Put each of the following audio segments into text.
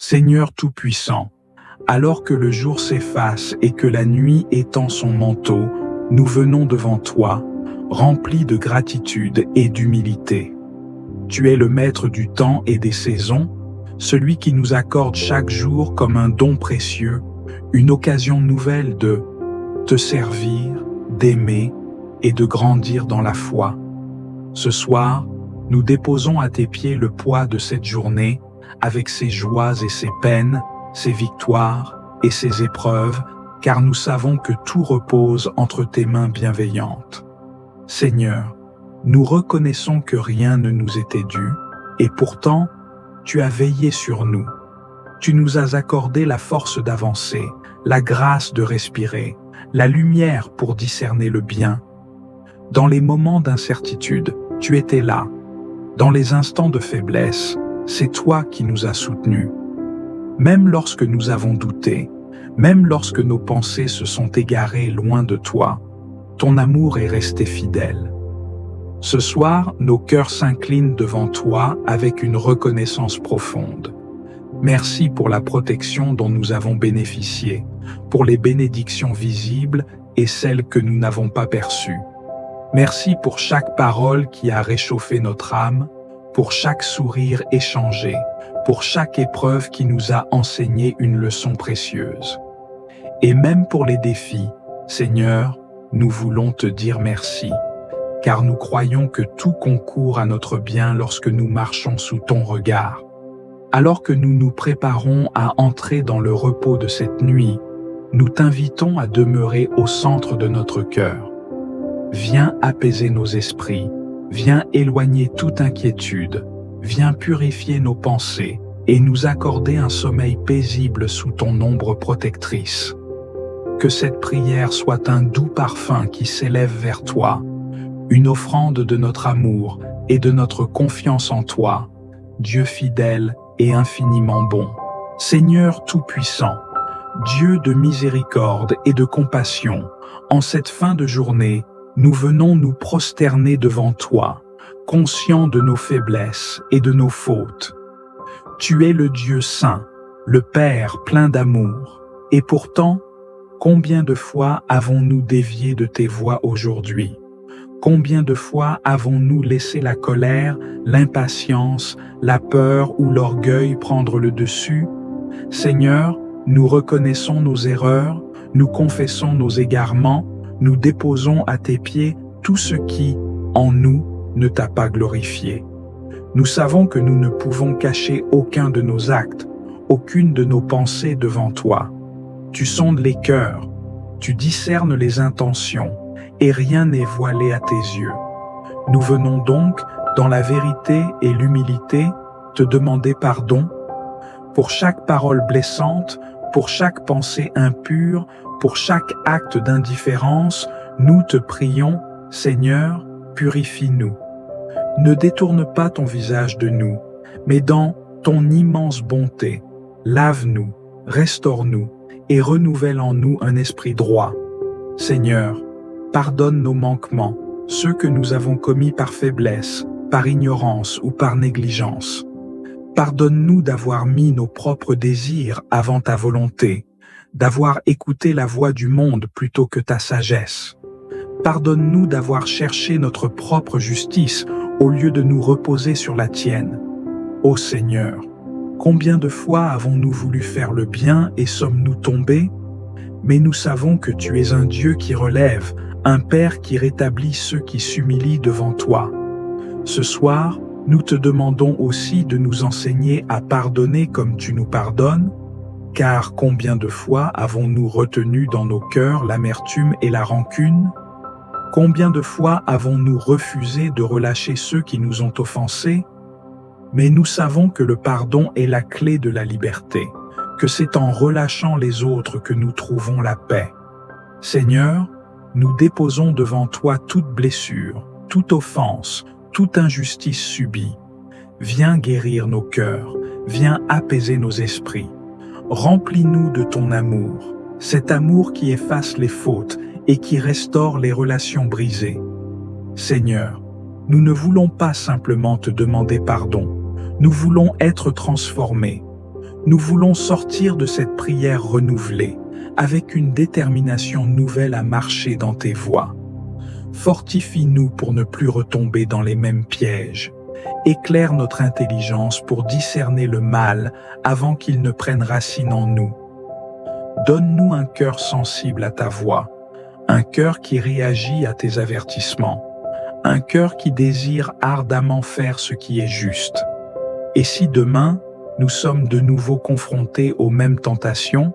Seigneur Tout-Puissant, alors que le jour s'efface et que la nuit étend son manteau, nous venons devant toi, remplis de gratitude et d'humilité. Tu es le maître du temps et des saisons, celui qui nous accorde chaque jour comme un don précieux, une occasion nouvelle de te servir, d'aimer et de grandir dans la foi. Ce soir, nous déposons à tes pieds le poids de cette journée, avec ses joies et ses peines, ses victoires et ses épreuves, car nous savons que tout repose entre tes mains bienveillantes. Seigneur, nous reconnaissons que rien ne nous était dû, et pourtant, tu as veillé sur nous. Tu nous as accordé la force d'avancer, la grâce de respirer, la lumière pour discerner le bien. Dans les moments d'incertitude, tu étais là. Dans les instants de faiblesse, c'est toi qui nous as soutenus. Même lorsque nous avons douté, même lorsque nos pensées se sont égarées loin de toi, ton amour est resté fidèle. Ce soir, nos cœurs s'inclinent devant toi avec une reconnaissance profonde. Merci pour la protection dont nous avons bénéficié, pour les bénédictions visibles et celles que nous n'avons pas perçues. Merci pour chaque parole qui a réchauffé notre âme, pour chaque sourire échangé, pour chaque épreuve qui nous a enseigné une leçon précieuse. Et même pour les défis, Seigneur, nous voulons te dire merci, car nous croyons que tout concourt à notre bien lorsque nous marchons sous ton regard. Alors que nous nous préparons à entrer dans le repos de cette nuit, nous t'invitons à demeurer au centre de notre cœur. Viens apaiser nos esprits, viens éloigner toute inquiétude, viens purifier nos pensées et nous accorder un sommeil paisible sous ton ombre protectrice. Que cette prière soit un doux parfum qui s'élève vers toi, une offrande de notre amour et de notre confiance en toi, Dieu fidèle et infiniment bon. Seigneur Tout-Puissant, Dieu de miséricorde et de compassion, en cette fin de journée, nous venons nous prosterner devant toi, conscients de nos faiblesses et de nos fautes. Tu es le Dieu saint, le Père plein d'amour, et pourtant, combien de fois avons-nous dévié de tes voies aujourd'hui? Combien de fois avons-nous laissé la colère, l'impatience, la peur ou l'orgueil prendre le dessus? Seigneur, nous reconnaissons nos erreurs, nous confessons nos égarements, nous déposons à tes pieds tout ce qui, en nous, ne t'a pas glorifié. Nous savons que nous ne pouvons cacher aucun de nos actes, aucune de nos pensées devant toi. Tu sondes les cœurs, tu discernes les intentions, et rien n'est voilé à tes yeux. Nous venons donc, dans la vérité et l'humilité, te demander pardon pour chaque parole blessante, pour chaque pensée impure, pour chaque acte d'indifférence. Nous te prions, Seigneur, purifie-nous. Ne détourne pas ton visage de nous, mais dans ton immense bonté, lave-nous, restaure-nous et renouvelle en nous un esprit droit. Seigneur, pardonne nos manquements, ceux que nous avons commis par faiblesse, par ignorance ou par négligence. Pardonne-nous d'avoir mis nos propres désirs avant ta volonté, d'avoir écouté la voix du monde plutôt que ta sagesse. Pardonne-nous d'avoir cherché notre propre justice au lieu de nous reposer sur la tienne. Ô Seigneur, combien de fois avons-nous voulu faire le bien et sommes-nous tombés? Mais nous savons que tu es un Dieu qui relève, un Père qui rétablit ceux qui s'humilient devant toi. Ce soir, nous te demandons aussi de nous enseigner à pardonner comme tu nous pardonnes, car combien de fois avons-nous retenu dans nos cœurs l'amertume et la rancune? Combien de fois avons-nous refusé de relâcher ceux qui nous ont offensés? Mais nous savons que le pardon est la clé de la liberté, que c'est en relâchant les autres que nous trouvons la paix. Seigneur, nous déposons devant toi toute blessure, toute offense, toute injustice subie. Viens guérir nos cœurs, viens apaiser nos esprits. Remplis-nous de ton amour, cet amour qui efface les fautes et qui restaure les relations brisées. Seigneur, nous ne voulons pas simplement te demander pardon, nous voulons être transformés. Nous voulons sortir de cette prière renouvelée, avec une détermination nouvelle à marcher dans tes voies. Fortifie-nous pour ne plus retomber dans les mêmes pièges. Éclaire notre intelligence pour discerner le mal avant qu'il ne prenne racine en nous. Donne-nous un cœur sensible à ta voix, un cœur qui réagit à tes avertissements, un cœur qui désire ardemment faire ce qui est juste. Et si demain, nous sommes de nouveau confrontés aux mêmes tentations,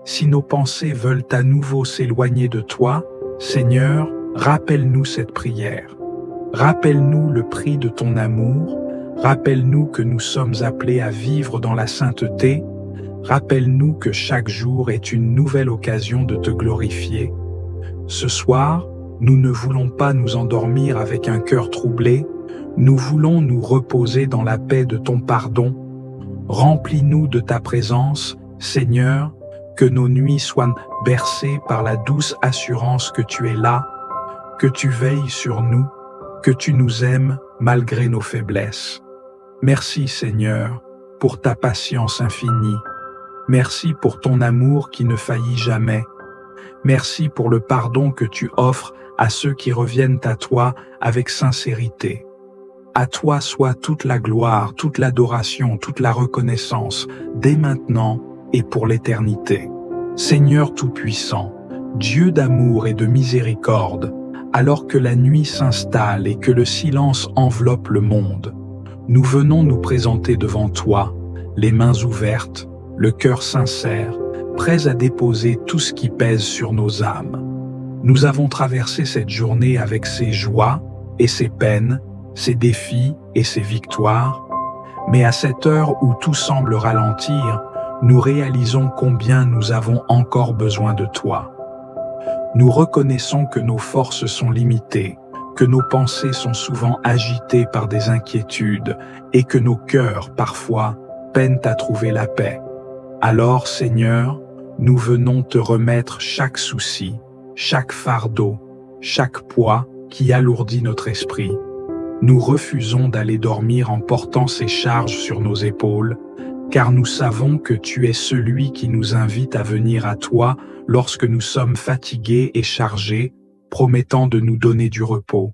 si nos pensées veulent à nouveau s'éloigner de toi, Seigneur, rappelle-nous cette prière. Rappelle-nous le prix de ton amour. Rappelle-nous que nous sommes appelés à vivre dans la sainteté. Rappelle-nous que chaque jour est une nouvelle occasion de te glorifier. Ce soir, nous ne voulons pas nous endormir avec un cœur troublé. Nous voulons nous reposer dans la paix de ton pardon. Remplis-nous de ta présence, Seigneur, que nos nuits soient bercées par la douce assurance que tu es là, que tu veilles sur nous, que tu nous aimes malgré nos faiblesses. Merci Seigneur pour ta patience infinie. Merci pour ton amour qui ne faillit jamais. Merci pour le pardon que tu offres à ceux qui reviennent à toi avec sincérité. À toi soit toute la gloire, toute l'adoration, toute la reconnaissance, dès maintenant et pour l'éternité. Seigneur Tout-Puissant, Dieu d'amour et de miséricorde, alors que la nuit s'installe et que le silence enveloppe le monde, nous venons nous présenter devant toi, les mains ouvertes, le cœur sincère, prêts à déposer tout ce qui pèse sur nos âmes. Nous avons traversé cette journée avec ses joies et ses peines, ses défis et ses victoires, mais à cette heure où tout semble ralentir, nous réalisons combien nous avons encore besoin de toi. Nous reconnaissons que nos forces sont limitées, que nos pensées sont souvent agitées par des inquiétudes et que nos cœurs, parfois, peinent à trouver la paix. Alors, Seigneur, nous venons te remettre chaque souci, chaque fardeau, chaque poids qui alourdit notre esprit. Nous refusons d'aller dormir en portant ces charges sur nos épaules, car nous savons que tu es celui qui nous invite à venir à toi lorsque nous sommes fatigués et chargés, promettant de nous donner du repos.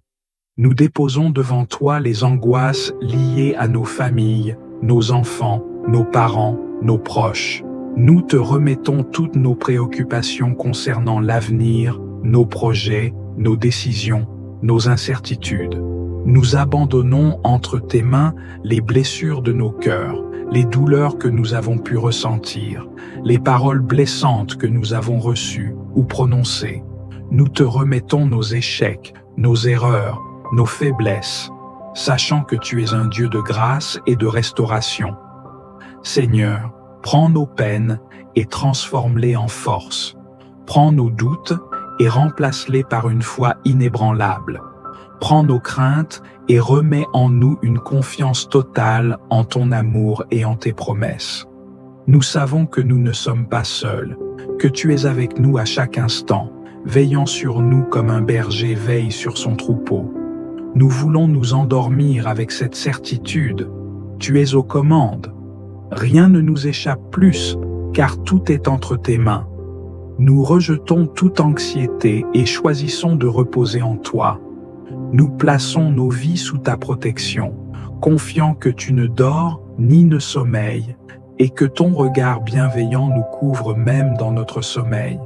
Nous déposons devant toi les angoisses liées à nos familles, nos enfants, nos parents, nos proches. Nous te remettons toutes nos préoccupations concernant l'avenir, nos projets, nos décisions, nos incertitudes. Nous abandonnons entre tes mains les blessures de nos cœurs, les douleurs que nous avons pu ressentir, les paroles blessantes que nous avons reçues ou prononcées. Nous te remettons nos échecs, nos erreurs, nos faiblesses, sachant que tu es un Dieu de grâce et de restauration. Seigneur, prends nos peines et transforme-les en force. Prends nos doutes et remplace-les par une foi inébranlable. Prends nos craintes et remets en nous une confiance totale en ton amour et en tes promesses. Nous savons que nous ne sommes pas seuls, que tu es avec nous à chaque instant, veillant sur nous comme un berger veille sur son troupeau. Nous voulons nous endormir avec cette certitude. Tu es aux commandes. Rien ne nous échappe plus, car tout est entre tes mains. Nous rejetons toute anxiété et choisissons de reposer en toi. Nous plaçons nos vies sous ta protection, confiant que tu ne dors ni ne sommeilles, et que ton regard bienveillant nous couvre même dans notre sommeil.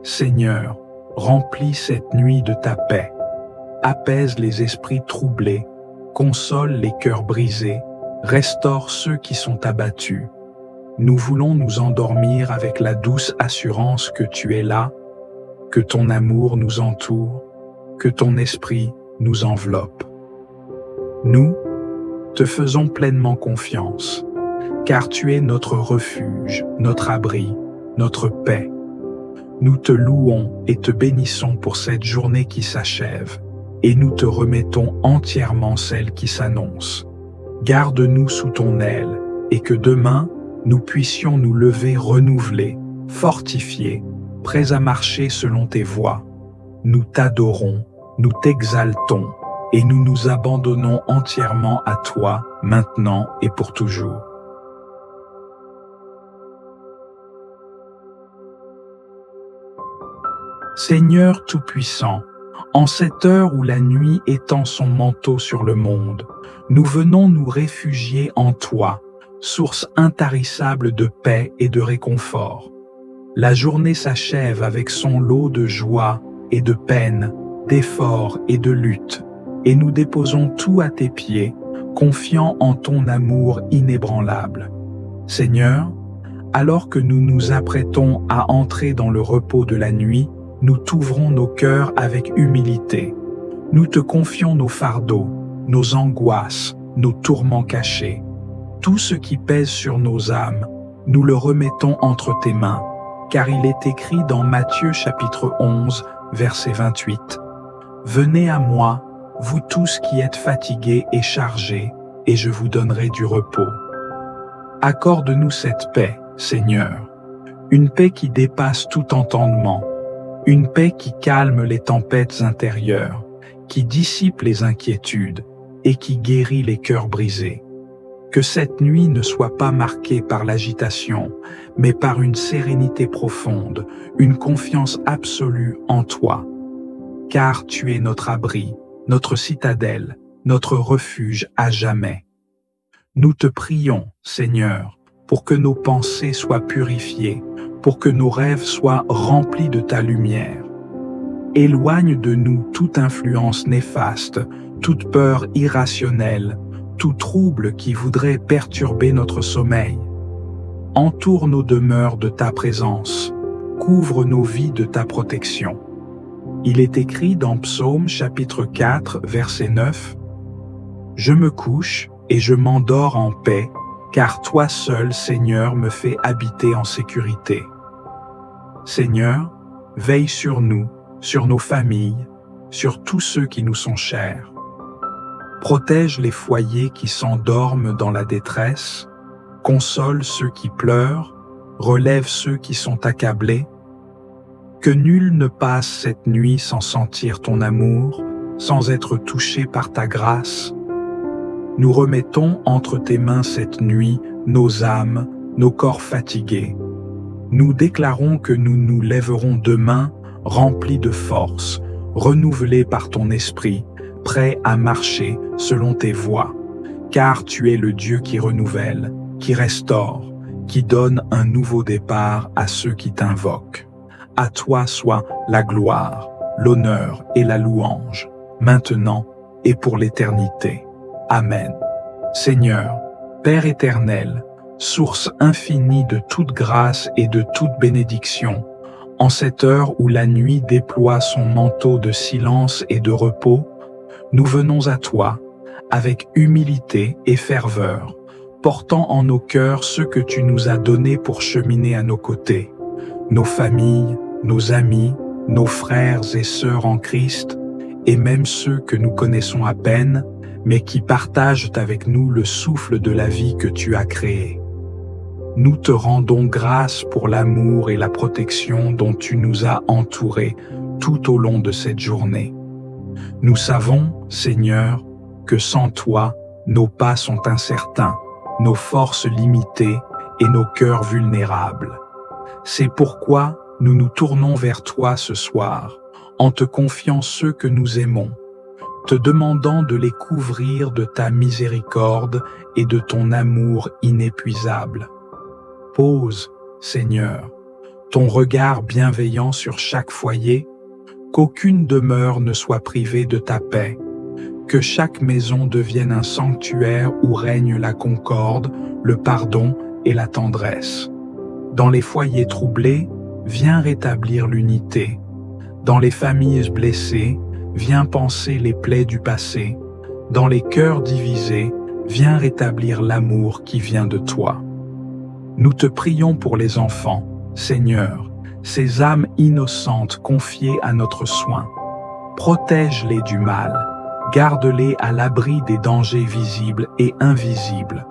Seigneur, remplis cette nuit de ta paix. Apaise les esprits troublés, console les cœurs brisés, restaure ceux qui sont abattus. Nous voulons nous endormir avec la douce assurance que tu es là, que ton amour nous entoure, que ton esprit nous enveloppe. Nous te faisons pleinement confiance, car tu es notre refuge, notre abri, notre paix. Nous te louons et te bénissons pour cette journée qui s'achève, et nous te remettons entièrement celle qui s'annonce. Garde-nous sous ton aile, et que demain, nous puissions nous lever renouvelés, fortifiés, prêts à marcher selon tes voies. Nous t'adorons, nous t'exaltons, et nous nous abandonnons entièrement à toi, maintenant et pour toujours. Seigneur Tout-Puissant, en cette heure où la nuit étend son manteau sur le monde, nous venons nous réfugier en toi, source intarissable de paix et de réconfort. La journée s'achève avec son lot de joie et de peine, d'efforts et de lutte, et nous déposons tout à tes pieds, confiants en ton amour inébranlable. Seigneur, alors que nous nous apprêtons à entrer dans le repos de la nuit, nous t'ouvrons nos cœurs avec humilité. Nous te confions nos fardeaux, nos angoisses, nos tourments cachés. Tout ce qui pèse sur nos âmes, nous le remettons entre tes mains, car il est écrit dans Matthieu chapitre 11, verset 28. « Venez à moi, vous tous qui êtes fatigués et chargés, et je vous donnerai du repos. » Accorde-nous cette paix, Seigneur, une paix qui dépasse tout entendement, une paix qui calme les tempêtes intérieures, qui dissipe les inquiétudes et qui guérit les cœurs brisés. Que cette nuit ne soit pas marquée par l'agitation, mais par une sérénité profonde, une confiance absolue en toi. Car tu es notre abri, notre citadelle, notre refuge à jamais. Nous te prions, Seigneur, pour que nos pensées soient purifiées, pour que nos rêves soient remplis de ta lumière. Éloigne de nous toute influence néfaste, toute peur irrationnelle, tout trouble qui voudrait perturber notre sommeil. Entoure nos demeures de ta présence, couvre nos vies de ta protection. Il est écrit dans Psaume chapitre 4, verset 9, « Je me couche et je m'endors en paix, car toi seul, Seigneur, me fais habiter en sécurité. » Seigneur, veille sur nous, sur nos familles, sur tous ceux qui nous sont chers. Protège les foyers qui s'endorment dans la détresse, console ceux qui pleurent, relève ceux qui sont accablés. Que nul ne passe cette nuit sans sentir ton amour, sans être touché par ta grâce. Nous remettons entre tes mains cette nuit nos âmes, nos corps fatigués. Nous déclarons que nous nous lèverons demain remplis de force, renouvelés par ton esprit, prêts à marcher selon tes voies, car tu es le Dieu qui renouvelle, qui restaure, qui donne un nouveau départ à ceux qui t'invoquent. À toi soit la gloire, l'honneur et la louange, maintenant et pour l'éternité. Amen. Seigneur, Père éternel, source infinie de toute grâce et de toute bénédiction, en cette heure où la nuit déploie son manteau de silence et de repos, nous venons à toi, avec humilité et ferveur, portant en nos cœurs ce que tu nous as donné pour cheminer à nos côtés, nos familles, nos amis, nos frères et sœurs en Christ, et même ceux que nous connaissons à peine, mais qui partagent avec nous le souffle de la vie que tu as créée. Nous te rendons grâce pour l'amour et la protection dont tu nous as entourés tout au long de cette journée. Nous savons, Seigneur, que sans toi, nos pas sont incertains, nos forces limitées et nos cœurs vulnérables. C'est pourquoi nous nous tournons vers toi ce soir, en te confiant ceux que nous aimons, te demandant de les couvrir de ta miséricorde et de ton amour inépuisable. Pose, Seigneur, ton regard bienveillant sur chaque foyer, qu'aucune demeure ne soit privée de ta paix, que chaque maison devienne un sanctuaire où règne la concorde, le pardon et la tendresse. Dans les foyers troublés, viens rétablir l'unité. Dans les familles blessées, viens panser les plaies du passé. Dans les cœurs divisés, viens rétablir l'amour qui vient de toi. Nous te prions pour les enfants, Seigneur, ces âmes innocentes confiées à notre soin. Protège-les du mal, garde-les à l'abri des dangers visibles et invisibles.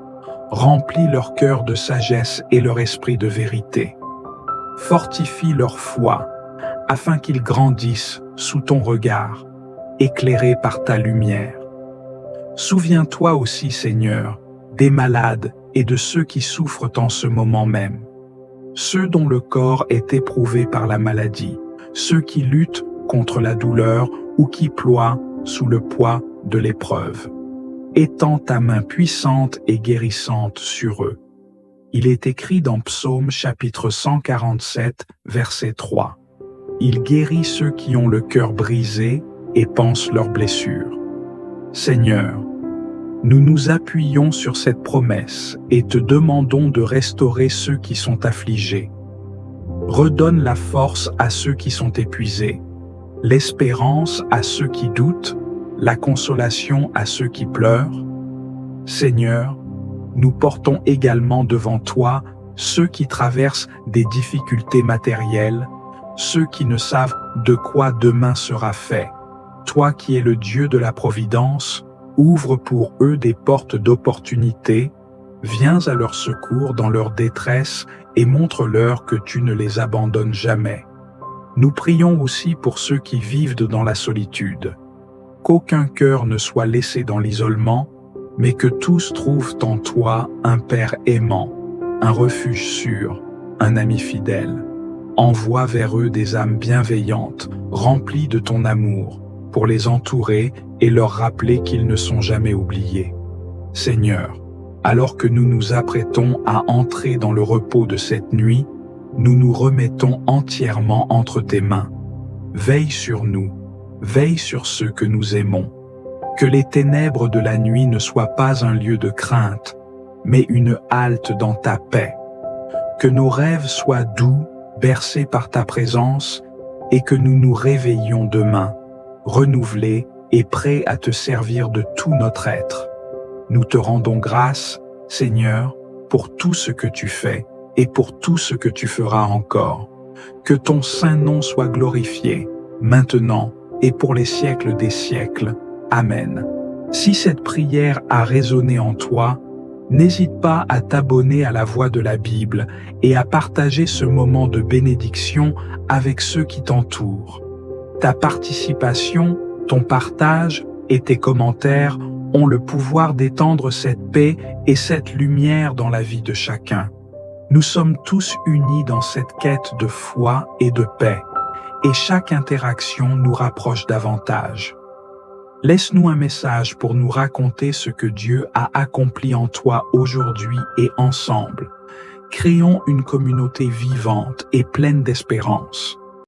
Remplis leur cœur de sagesse et leur esprit de vérité. Fortifie leur foi, afin qu'ils grandissent sous ton regard, éclairés par ta lumière. Souviens-toi aussi, Seigneur, des malades et de ceux qui souffrent en ce moment même. ceux dont le corps est éprouvé par la maladie, ceux qui luttent contre la douleur ou qui ploient sous le poids de l'épreuve. Étends ta main puissante et guérissante sur eux. Il est écrit dans Psaume chapitre 147, verset 3. Il guérit ceux qui ont le cœur brisé et pansent leurs blessures. Seigneur, nous nous appuyons sur cette promesse et te demandons de restaurer ceux qui sont affligés. Redonne la force à ceux qui sont épuisés, l'espérance à ceux qui doutent, la consolation à ceux qui pleurent. Seigneur, nous portons également devant toi ceux qui traversent des difficultés matérielles, ceux qui ne savent de quoi demain sera fait. Toi qui es le Dieu de la providence, ouvre pour eux des portes d'opportunité, viens à leur secours dans leur détresse et montre-leur que tu ne les abandonnes jamais. Nous prions aussi pour ceux qui vivent dans la solitude. Qu'aucun cœur ne soit laissé dans l'isolement, mais que tous trouvent en toi un Père aimant, un refuge sûr, un ami fidèle. Envoie vers eux des âmes bienveillantes, remplies de ton amour, pour les entourer et leur rappeler qu'ils ne sont jamais oubliés. Seigneur, alors que nous nous apprêtons à entrer dans le repos de cette nuit, nous nous remettons entièrement entre tes mains. Veille sur nous, veille sur ceux que nous aimons. Que les ténèbres de la nuit ne soient pas un lieu de crainte, mais une halte dans ta paix. Que nos rêves soient doux, bercés par ta présence, et que nous nous réveillions demain, renouvelés et prêts à te servir de tout notre être. Nous te rendons grâce, Seigneur, pour tout ce que tu fais et pour tout ce que tu feras encore. Que ton saint nom soit glorifié, maintenant et pour les siècles des siècles. Amen. Si cette prière a résonné en toi, n'hésite pas à t'abonner à la Voix de la Bible et à partager ce moment de bénédiction avec ceux qui t'entourent. Ta participation, ton partage et tes commentaires ont le pouvoir d'étendre cette paix et cette lumière dans la vie de chacun. Nous sommes tous unis dans cette quête de foi et de paix, et chaque interaction nous rapproche davantage. Laisse-nous un message pour nous raconter ce que Dieu a accompli en toi aujourd'hui et ensemble. Créons une communauté vivante et pleine d'espérance.